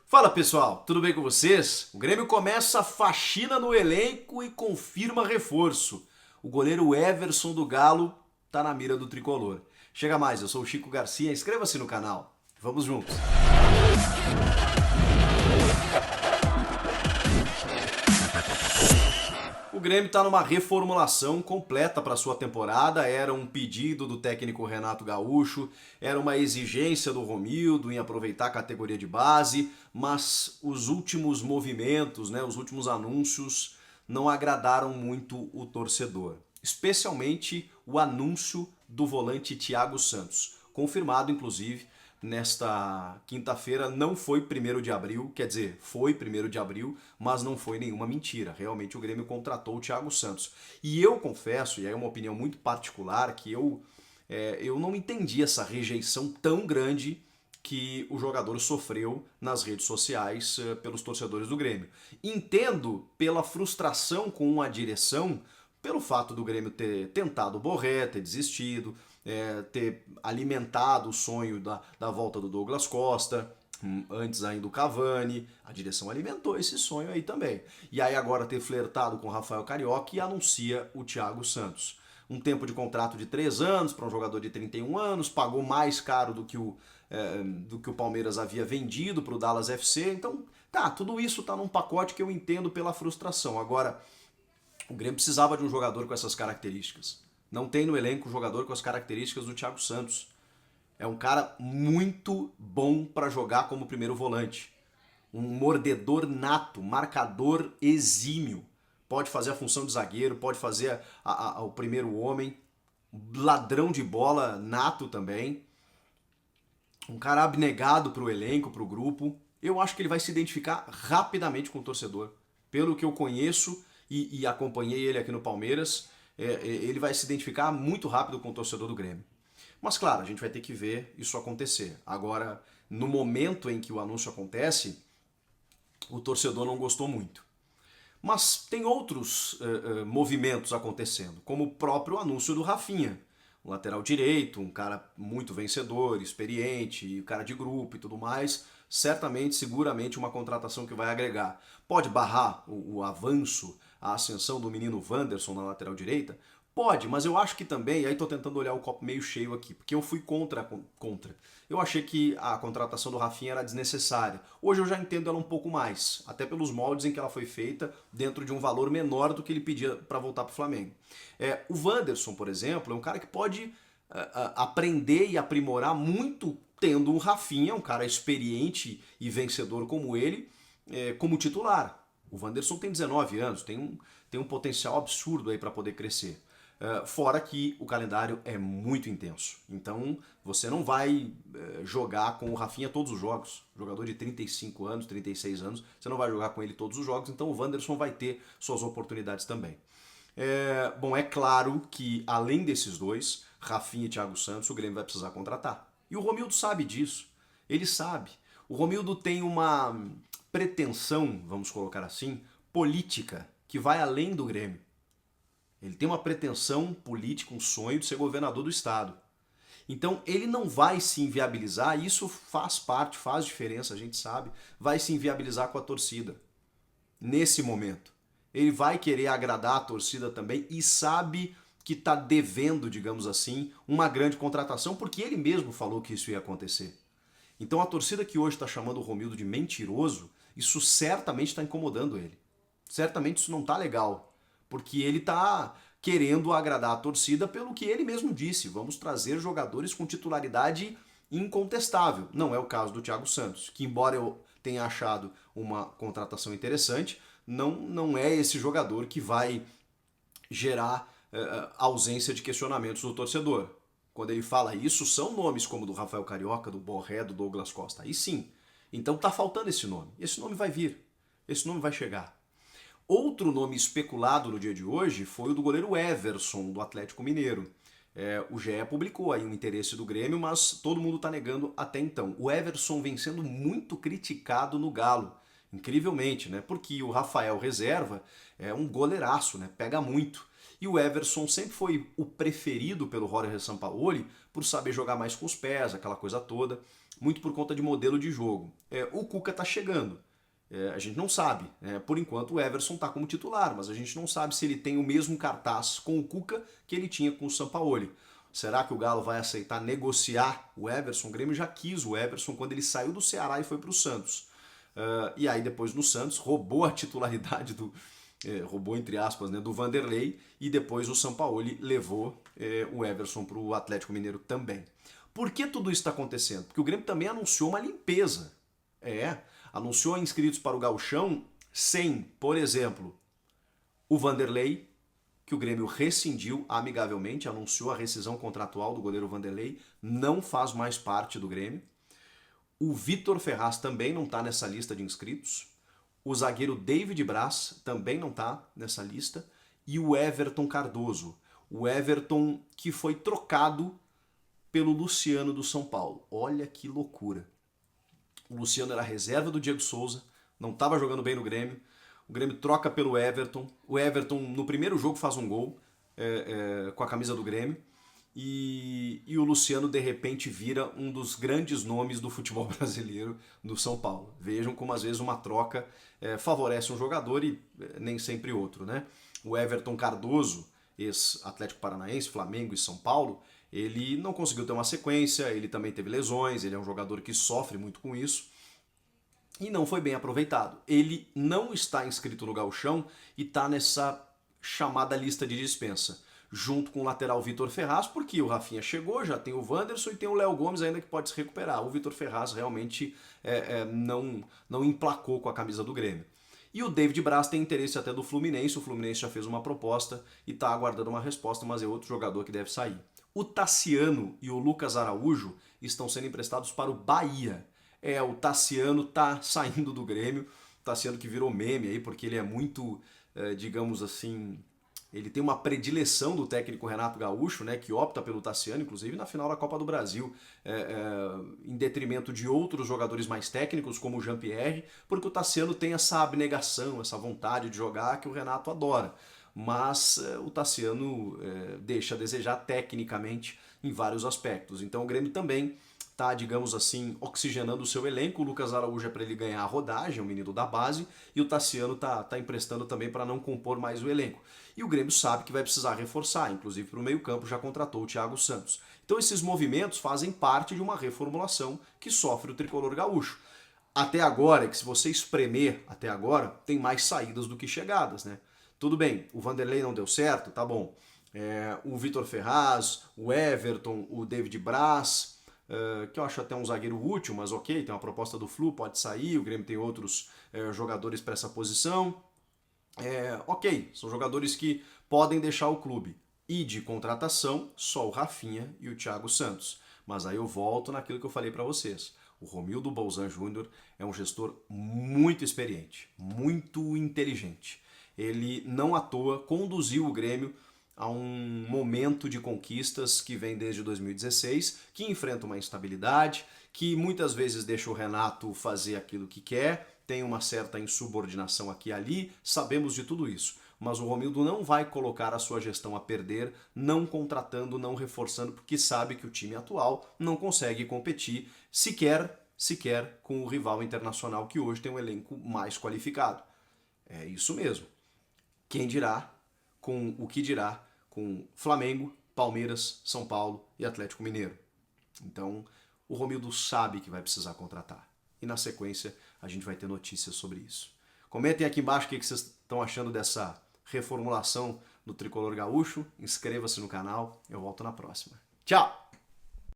Fala pessoal, tudo bem com vocês? O Grêmio começa a faxina no elenco e confirma reforço. O goleiro Everson do Galo tá na mira do tricolor. Chega mais, eu sou o Chico Garcia, inscreva-se no canal. Vamos juntos. O Grêmio está numa reformulação completa para sua temporada. Era um pedido do técnico Renato Gaúcho, era uma exigência do Romildo em aproveitar a categoria de base, mas os últimos movimentos, os últimos anúncios não agradaram muito o torcedor. Especialmente o anúncio do volante Thiago Santos, confirmado inclusive nesta quinta-feira. Não foi 1º de abril, quer dizer, foi 1º de abril, mas não foi nenhuma mentira. Realmente o Grêmio contratou o Thiago Santos. E eu confesso, e aí é uma opinião muito particular, que eu não entendi essa rejeição tão grande que o jogador sofreu nas redes sociais pelos torcedores do Grêmio. Entendo pela frustração com a direção, pelo fato do Grêmio ter tentado o Borré, ter desistido, ter alimentado o sonho da volta do Douglas Costa, antes ainda o Cavani, a direção alimentou esse sonho aí também. E aí agora ter flertado com o Rafael Carioca e anuncia o Thiago Santos. Um tempo de contrato de 3 anos para um jogador de 31 anos, pagou mais caro do que o Palmeiras havia vendido para o Dallas FC, então tudo isso tá num pacote que eu entendo pela frustração. Agora, o Grêmio precisava de um jogador com essas características. Não tem no elenco um jogador com as características do Thiago Santos. É um cara muito bom para jogar como primeiro volante. Um mordedor nato, marcador exímio. Pode fazer a função de zagueiro, pode fazer o primeiro homem. Ladrão de bola nato também. Um cara abnegado para o elenco, para o grupo. Eu acho que ele vai se identificar rapidamente com o torcedor. Pelo que eu conheço e acompanhei ele aqui no Palmeiras, ele vai se identificar muito rápido com o torcedor do Grêmio. Mas claro, a gente vai ter que ver isso acontecer. Agora, no momento em que o anúncio acontece, o torcedor não gostou muito. Mas tem outros movimentos acontecendo, como o próprio anúncio do Rafinha, um lateral direito, um cara muito vencedor, experiente, cara de grupo e tudo mais. Certamente, seguramente, uma contratação que vai agregar. Pode barrar o avanço, a ascensão do menino Wanderson na lateral direita? Pode, mas eu acho que também, e aí tô tentando olhar o copo meio cheio aqui, porque eu fui contra. Eu achei que a contratação do Rafinha era desnecessária. Hoje eu já entendo ela um pouco mais, até pelos moldes em que ela foi feita, dentro de um valor menor do que ele pedia para voltar pro Flamengo. O Wanderson, por exemplo, é um cara que pode aprender e aprimorar muito tendo um Rafinha, um cara experiente e vencedor como ele, como titular. O Wanderson tem 19 anos, tem um potencial absurdo aí para poder crescer. Fora que o calendário é muito intenso. Então você não vai jogar com o Rafinha todos os jogos. Jogador de 35 anos, 36 anos, você não vai jogar com ele todos os jogos, então o Wanderson vai ter suas oportunidades também. Bom, é claro que além desses dois, Rafinha e Thiago Santos, o Grêmio vai precisar contratar. E o Romildo sabe disso. Ele sabe. O Romildo tem uma pretensão, vamos colocar assim, política, que vai além do Grêmio. Ele tem uma pretensão política, um sonho de ser governador do estado. Então ele não vai se inviabilizar, e isso faz parte, faz diferença, a gente sabe, vai se inviabilizar com a torcida. Nesse momento. Ele vai querer agradar a torcida também e sabe que está devendo, digamos assim, uma grande contratação, porque ele mesmo falou que isso ia acontecer. Então a torcida que hoje está chamando o Romildo de mentiroso, isso certamente está incomodando ele. Certamente isso não está legal, porque ele está querendo agradar a torcida pelo que ele mesmo disse. Vamos trazer jogadores com titularidade incontestável. Não é o caso do Thiago Santos, que embora eu tenha achado uma contratação interessante, não é esse jogador que vai gerar ausência de questionamentos do torcedor. Quando ele fala isso, são nomes como do Rafael Carioca, do Borré, do Douglas Costa. Aí sim. Então tá faltando esse nome. Esse nome vai vir. Esse nome vai chegar. Outro nome especulado no dia de hoje foi o do goleiro Everson, do Atlético Mineiro. O GE publicou aí um interesse do Grêmio, mas todo mundo está negando até então. O Everson vem sendo muito criticado no Galo. Incrivelmente, né? Porque o Rafael reserva é um goleiraço, né? Pega muito. E o Everson sempre foi o preferido pelo Jorge Sampaoli por saber jogar mais com os pés, aquela coisa toda. muito por conta de modelo de jogo. O Cuca tá chegando. A gente não sabe. Por enquanto o Everson tá como titular, mas a gente não sabe se ele tem o mesmo cartaz com o Cuca que ele tinha com o Sampaoli. Será que o Galo vai aceitar negociar o Everson? O Grêmio já quis o Everson quando ele saiu do Ceará e foi para o Santos. E aí depois no Santos roubou a titularidade roubou entre aspas, né, do Vanderlei, e depois o Sampaoli levou o Everson para o Atlético Mineiro também. Por que tudo isso está acontecendo? Porque o Grêmio também anunciou uma limpeza. Anunciou inscritos para o Gauchão sem, por exemplo, o Vanderlei, que o Grêmio rescindiu amigavelmente, anunciou a rescisão contratual do goleiro Vanderlei, não faz mais parte do Grêmio. O Vitor Ferraz também não está nessa lista de inscritos. O zagueiro David Braz também não está nessa lista. E o Everton Cardoso. O Everton que foi trocado pelo Luciano do São Paulo. Olha que loucura. O Luciano era reserva do Diego Souza, não estava jogando bem no Grêmio. O Grêmio troca pelo Everton. O Everton, no primeiro jogo, faz um gol com a camisa do Grêmio. E o Luciano, de repente, vira um dos grandes nomes do futebol brasileiro do São Paulo. Vejam como, às vezes, uma troca favorece um jogador e nem sempre outro, né? O Everton Cardoso, ex-Atlético Paranaense, Flamengo e São Paulo, ele não conseguiu ter uma sequência, ele também teve lesões, ele é um jogador que sofre muito com isso. E não foi bem aproveitado. Ele não está inscrito no Gauchão e está nessa chamada lista de dispensa, junto com o lateral Vitor Ferraz, porque o Rafinha chegou, já tem o Wanderson e tem o Léo Gomes ainda que pode se recuperar. O Vitor Ferraz realmente não emplacou com a camisa do Grêmio. E o David Braz tem interesse até do Fluminense, o Fluminense já fez uma proposta e está aguardando uma resposta, mas é outro jogador que deve sair. O Tassiano e o Lucas Araújo estão sendo emprestados para o Bahia. O Tassiano tá saindo do Grêmio, o Tassiano que virou meme aí, porque ele é muito, digamos assim, ele tem uma predileção do técnico Renato Gaúcho, né, que opta pelo Tassiano, inclusive na final da Copa do Brasil, em detrimento de outros jogadores mais técnicos, como o Jean-Pierre, porque o Tassiano tem essa abnegação, essa vontade de jogar que o Renato adora. Mas o Tassiano deixa a desejar tecnicamente em vários aspectos. Então o Grêmio também está, digamos assim, oxigenando o seu elenco. O Lucas Araújo é para ele ganhar a rodagem, o menino da base, e o Tassiano tá emprestando também para não compor mais o elenco. E o Grêmio sabe que vai precisar reforçar, inclusive para o meio-campo já contratou o Thiago Santos. Então esses movimentos fazem parte de uma reformulação que sofre o tricolor gaúcho. Até agora, que se você espremer até agora, tem mais saídas do que chegadas, né? Tudo bem, o Vanderlei não deu certo, tá bom. O Vitor Ferraz, o Everton, o David Braz, que eu acho até um zagueiro útil, mas ok, tem uma proposta do Flu, pode sair, o Grêmio tem outros jogadores para essa posição. Ok, são jogadores que podem deixar o clube. E de contratação, só o Rafinha e o Thiago Santos. Mas aí eu volto naquilo que eu falei para vocês. O Romildo Bolzan Júnior é um gestor muito experiente, muito inteligente. Ele, não à toa, conduziu o Grêmio a um momento de conquistas que vem desde 2016, que enfrenta uma instabilidade, que muitas vezes deixa o Renato fazer aquilo que quer, tem uma certa insubordinação aqui e ali, sabemos de tudo isso. Mas o Romildo não vai colocar a sua gestão a perder, não contratando, não reforçando, porque sabe que o time atual não consegue competir sequer com o rival internacional que hoje tem um elenco mais qualificado. É isso mesmo. Quem dirá, com o que dirá, com Flamengo, Palmeiras, São Paulo e Atlético Mineiro. Então, o Romildo sabe que vai precisar contratar. E na sequência, a gente vai ter notícias sobre isso. Comentem aqui embaixo o que vocês estão achando dessa reformulação do Tricolor Gaúcho. Inscreva-se no canal. Eu volto na próxima. Tchau!